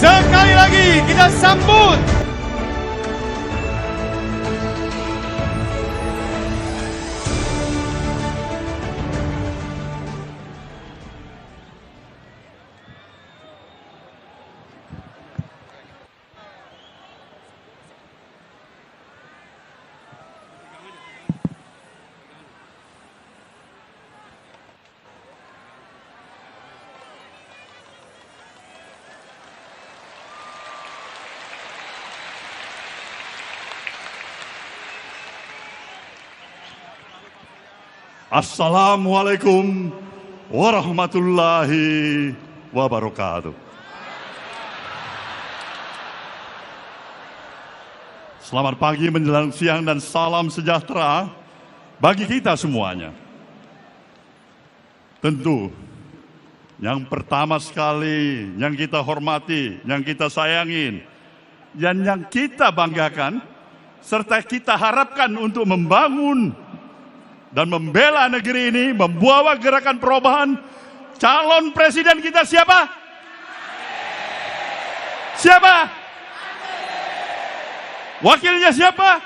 Sekali lagi kita sambut Assalamualaikum warahmatullahi wabarakatuh. Selamat pagi menjelang siang dan salam sejahtera bagi kita semuanya. Tentu, yang pertama sekali yang kita hormati, yang kita sayangin, dan yang kita banggakan, serta kita harapkan untuk membangun dan membela negeri ini, membawa gerakan perubahan. Calon presiden kita siapa? Siapa? Wakilnya siapa?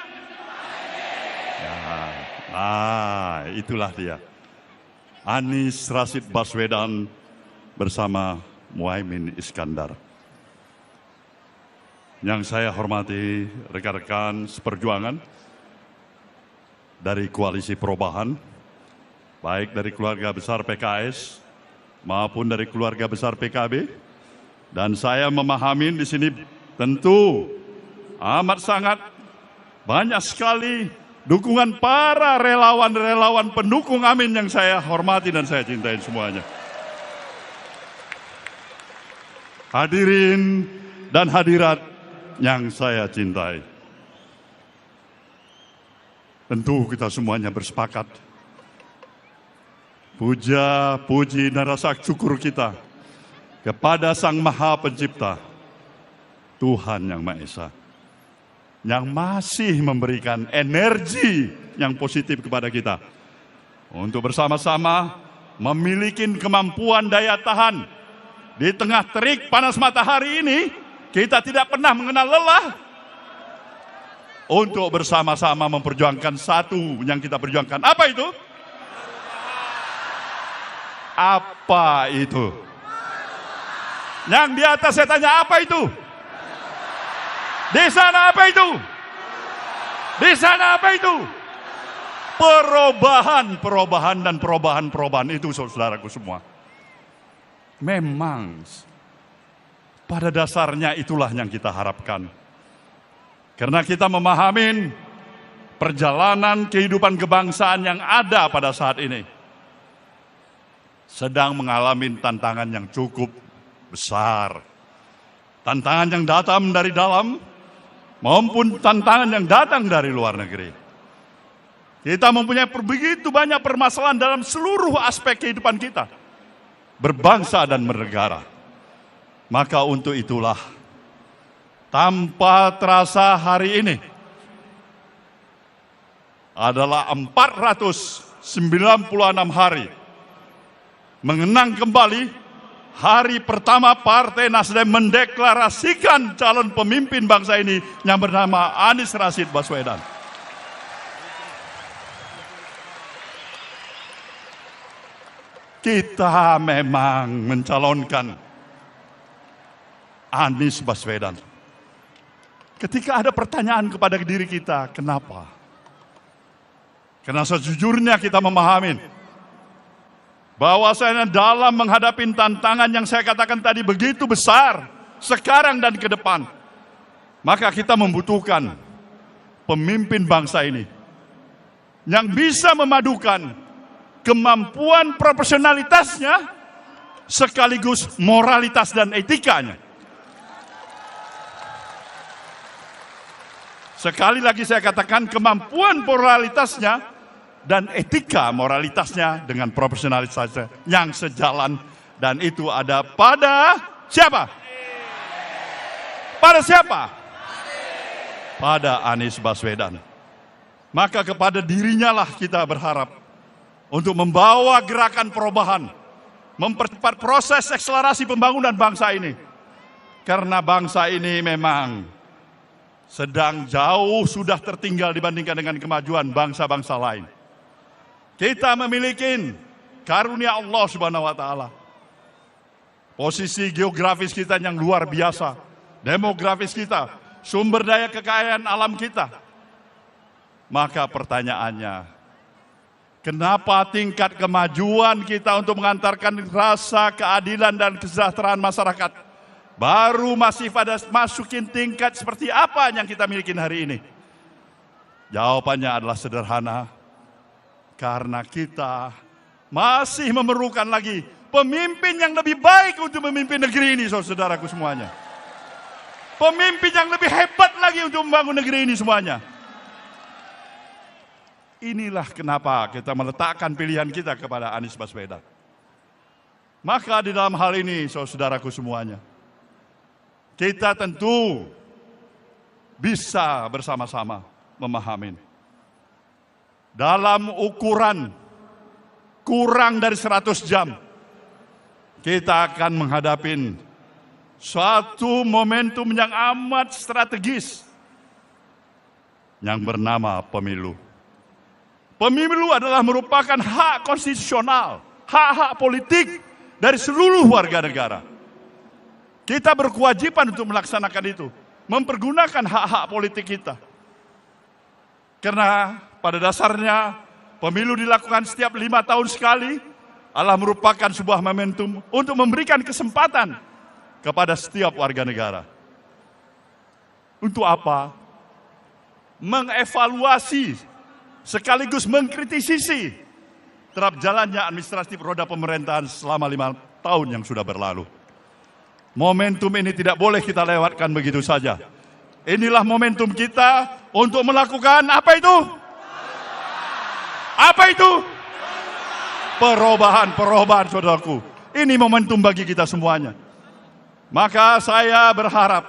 Itulah dia. Anies Rashid Baswedan bersama Muhaimin Iskandar. Yang saya hormati rekan-rekan seperjuangan dari Koalisi Perubahan, baik dari keluarga besar PKS maupun dari keluarga besar PKB, dan saya memahami di sini tentu amat sangat banyak sekali dukungan para relawan-relawan pendukung Amin yang saya hormati dan saya cintai semuanya. Hadirin dan hadirat yang saya cintai, tentu kita semuanya bersepakat puja, puji, dan rasa syukur kita kepada Sang Maha Pencipta, Tuhan Yang Maha Esa, yang masih memberikan energi yang positif kepada kita untuk bersama-sama memiliki kemampuan daya tahan. Di tengah terik panas matahari ini, kita tidak pernah mengenal lelah untuk bersama-sama memperjuangkan satu yang kita perjuangkan. Apa itu? Apa itu? Yang di atas saya tanya, apa itu? Di sana apa itu? Di sana apa itu? Perubahan dan perubahan itu, saudaraku semua. Memang pada dasarnya itulah yang kita harapkan. Karena kita memahami perjalanan kehidupan kebangsaan yang ada pada saat ini sedang mengalami tantangan yang cukup besar. Tantangan yang datang dari dalam maupun tantangan yang datang dari luar negeri. Kita mempunyai begitu banyak permasalahan dalam seluruh aspek kehidupan kita, berbangsa dan bernegara. Maka untuk itulah, tanpa terasa hari ini adalah 496 hari mengenang kembali hari pertama Partai Nasdem mendeklarasikan calon pemimpin bangsa ini yang bernama Anies Rashid Baswedan. Kita memang mencalonkan Anies Baswedan. Ketika ada pertanyaan kepada diri kita, kenapa? Karena sejujurnya kita memahami bahwasanya dalam menghadapi tantangan yang saya katakan tadi begitu besar, sekarang dan ke depan, maka kita membutuhkan pemimpin bangsa ini yang bisa memadukan kemampuan profesionalitasnya sekaligus moralitas dan etikanya. Sekali lagi saya katakan, kemampuan moralitasnya dan etika moralitasnya dengan profesionalitasnya yang sejalan, dan itu ada pada siapa? Pada siapa? Pada Anies Baswedan. Maka kepada dirinya lah kita berharap untuk membawa gerakan perubahan, mempercepat proses akselerasi pembangunan bangsa ini. Karena bangsa ini memang sedang jauh sudah tertinggal dibandingkan dengan kemajuan bangsa-bangsa lain. Kita memiliki karunia Allah Subhanahu wa taala. Posisi geografis kita yang luar biasa, demografis kita, sumber daya kekayaan alam kita. Maka pertanyaannya, kenapa tingkat kemajuan kita untuk mengantarkan rasa keadilan dan kesejahteraan masyarakat baru masih pada masukin tingkat seperti apa yang kita miliki hari ini? Jawabannya adalah sederhana, karena kita masih memerlukan lagi pemimpin yang lebih baik untuk memimpin negeri ini, saudaraku semuanya. Pemimpin yang lebih hebat lagi untuk membangun negeri ini semuanya. Inilah kenapa kita meletakkan pilihan kita kepada Anies Baswedan. Maka di dalam hal ini, saudaraku semuanya, kita tentu bisa bersama-sama memahami. Dalam ukuran kurang dari 100 jam, kita akan menghadapi suatu momentum yang amat strategis yang bernama pemilu. Pemilu adalah merupakan hak konstitusional, hak-hak politik dari seluruh warga negara. Kita berkewajiban untuk melaksanakan itu, mempergunakan hak-hak politik kita. Karena pada dasarnya pemilu dilakukan setiap 5 tahun sekali, adalah merupakan sebuah momentum untuk memberikan kesempatan kepada setiap warga negara. Untuk apa? Mengevaluasi sekaligus mengkritisi terhadap jalannya administratif roda pemerintahan selama 5 tahun yang sudah berlalu. Momentum ini tidak boleh kita lewatkan begitu saja. Inilah momentum kita untuk melakukan apa itu? Apa itu? Perubahan, saudaraku. Ini momentum bagi kita semuanya. Maka saya berharap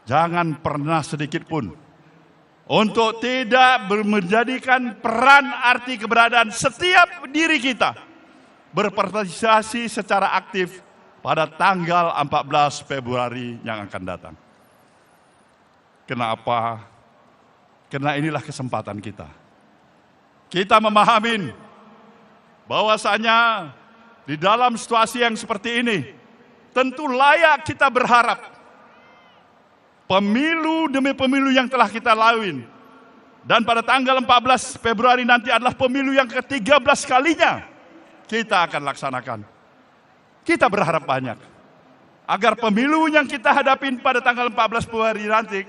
jangan pernah sedikit pun untuk tidak menjadikan peran arti keberadaan setiap diri kita berpartisipasi secara aktif pada tanggal 14 Februari yang akan datang. Kenapa? Karena inilah kesempatan kita. Kita memahami bahwasanya di dalam situasi yang seperti ini, tentu layak kita berharap pemilu demi pemilu yang telah kita lalui. Dan pada tanggal 14 Februari nanti adalah pemilu yang ke-13 kalinya kita akan laksanakan. Kita berharap banyak agar pemilu yang kita hadapin pada tanggal 14 Februari nanti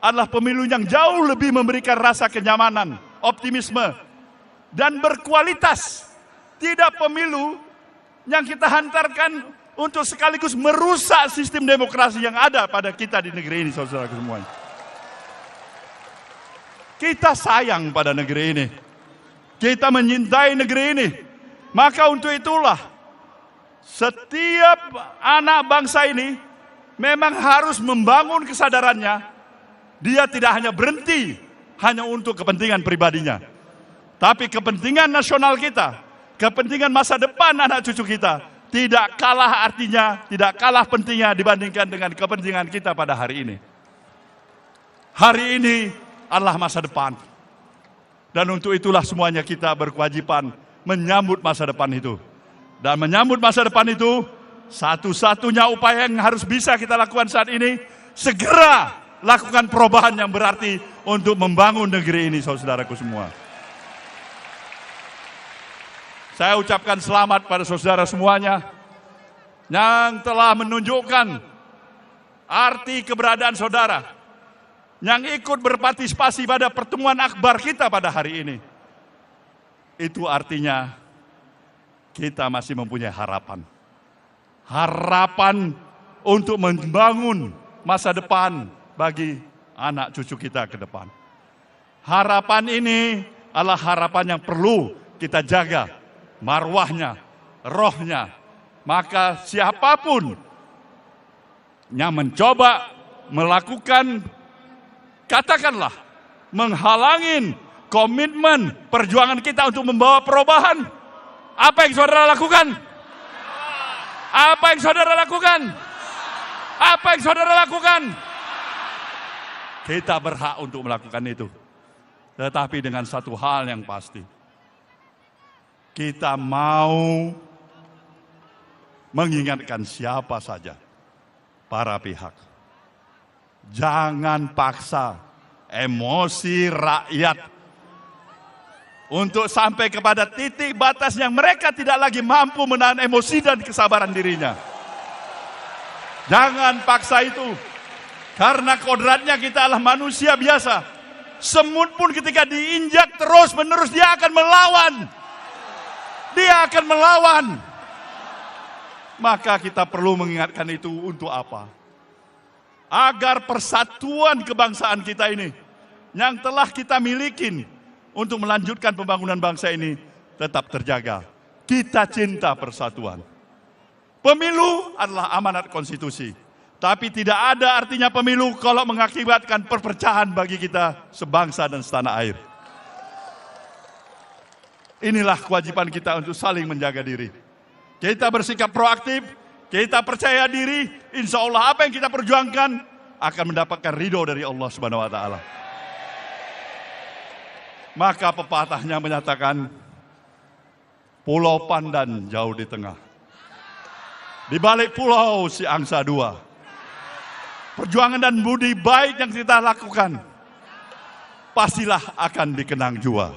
adalah pemilu yang jauh lebih memberikan rasa kenyamanan, optimisme, dan berkualitas. Tidak pemilu yang kita hantarkan untuk sekaligus merusak sistem demokrasi yang ada pada kita di negeri ini, saudara semuanya. Kita sayang pada negeri ini. Kita menyintai negeri ini. Maka untuk itulah setiap anak bangsa ini memang harus membangun kesadarannya. Dia tidak hanya berhenti hanya untuk kepentingan pribadinya, tapi kepentingan nasional kita, kepentingan masa depan anak cucu kita tidak kalah artinya, tidak kalah pentingnya dibandingkan dengan kepentingan kita pada hari ini. Hari ini adalah masa depan. Dan untuk itulah semuanya kita berkewajiban menyambut masa depan itu. Dan menyambut masa depan itu, satu-satunya upaya yang harus bisa kita lakukan saat ini, segera lakukan perubahan yang berarti untuk membangun negeri ini, saudaraku semua. Saya ucapkan selamat pada saudara semuanya yang telah menunjukkan arti keberadaan saudara, yang ikut berpartisipasi pada pertemuan akbar kita pada hari ini. Itu artinya kita masih mempunyai harapan. Harapan untuk membangun masa depan bagi anak cucu kita ke depan. Harapan ini adalah harapan yang perlu kita jaga marwahnya, rohnya. Maka siapapun yang mencoba melakukan, katakanlah, menghalangi komitmen perjuangan kita untuk membawa perubahan, apa yang saudara lakukan? Apa yang saudara lakukan? Apa yang saudara lakukan? Kita berhak untuk melakukan itu. Tetapi dengan satu hal yang pasti. Kita mau mengingatkan siapa saja, para pihak. Jangan paksa emosi rakyat untuk sampai kepada titik batas yang mereka tidak lagi mampu menahan emosi dan kesabaran dirinya. Jangan paksa itu, karena kodratnya kita adalah manusia biasa. Semut pun ketika diinjak terus menerus dia akan melawan. Dia akan melawan. Maka kita perlu mengingatkan itu untuk apa? Agar persatuan kebangsaan kita ini yang telah kita miliki untuk melanjutkan pembangunan bangsa ini tetap terjaga. Kita cinta persatuan. Pemilu adalah amanat konstitusi. Tapi tidak ada artinya pemilu kalau mengakibatkan perpecahan bagi kita sebangsa dan setanah air. Inilah kewajiban kita untuk saling menjaga diri. Kita bersikap proaktif, kita percaya diri, insya Allah apa yang kita perjuangkan akan mendapatkan ridho dari Allah Subhanahu wa Ta'ala. Maka pepatahnya menyatakan, pulau Pandan jauh di tengah. Di balik pulau si angsa dua. Perjuangan dan budi baik yang kita lakukan, pastilah akan dikenang jua.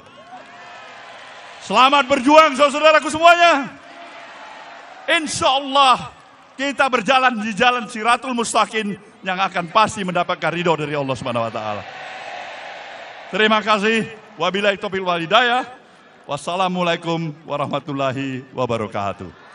Selamat berjuang saudaraku semuanya. Insya Allah kita berjalan di jalan Siratul Mustaqim yang akan pasti mendapatkan ridho dari Allah Subhanahu wa Ta'ala. Terima kasih. Wabillahi taufiq wal hidayah. Wassalamualaikum warahmatullahi wabarakatuh.